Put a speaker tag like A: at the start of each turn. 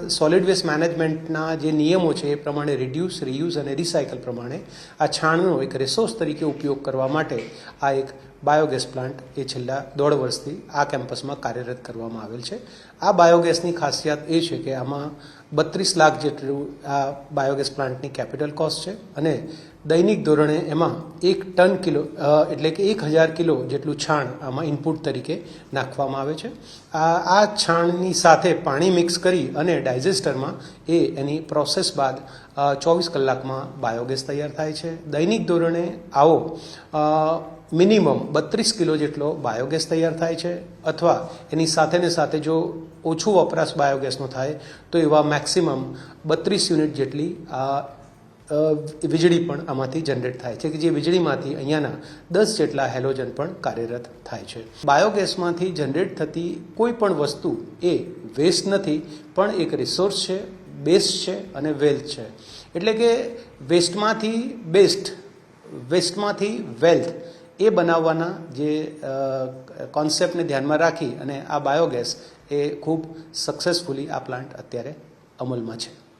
A: Solid waste મેનેજમેન્ટના જે નિયમો છે એ પ્રમાણે રિડ્યુસ, રીયુઝ અને રિસાયકલ પ્રમાણે આ છાણનો એક રિસોર્સ તરીકે ઉપયોગ કરવા માટે આ એક બાયોગેસ પ્લાન્ટ એ છેલ્લા 1.5 વર્ષથી આ કેમ્પસમાં કાર્યરત કરવામાં આવેલ છે. આ બાયોગેસની ખાસિયત એ છે કે આમાં 32 લાખ જેટલું આ બાયોગેસ પ્લાન્ટની કેપિટલ કોસ્ટ છે અને દૈનિક ધોરણે એમાં 1 ટન કિલો એટલે કે 1000 કિલો જેટલું છાણ આમાં ઇનપુટ તરીકે નાખવામાં આવે છે. આ છાણની સાથે પાણી મિક્સ કરી અને ડાયજેસ્ટરમાં એની પ્રોસેસ બાદ 24 કલાકમાં બાયોગેસ તૈયાર થાય છે. દૈનિક ધોરણે આવો મિનિમમ 32 કિલો જેટલો બાયોગેસ તૈયાર થાય છે અથવા એની સાથે જો ઓછું વપરાશ બાયોગેસનો થાય તો એવા મેક્સિમમ 32 યુનિટ જેટલી વીજળી પણ આમાંથી જનરેટ થાય છે કે જે વીજળીમાંથી અહીંયાના 10 જેટલા હેલોજન પણ કાર્યરત થાય છે. બાયોગેસમાંથી જનરેટ થતી કોઈ પણ વસ્તુ એ વેસ્ટ નથી પણ એક રિસોર્સ છે, બેસ્ટ છે અને વેલ્થ છે. એટલે કે વેસ્ટમાંથી બેસ્ટ, વેસ્ટમાંથી વેલ્થ એ બનાવવાના જે કોન્સેપ્ટને ધ્યાનમાં રાખી અને આ બાયોગેસ એ ખૂબ સક્સેસફુલી આ પ્લાન્ટ અત્યારે અમલમાં છે.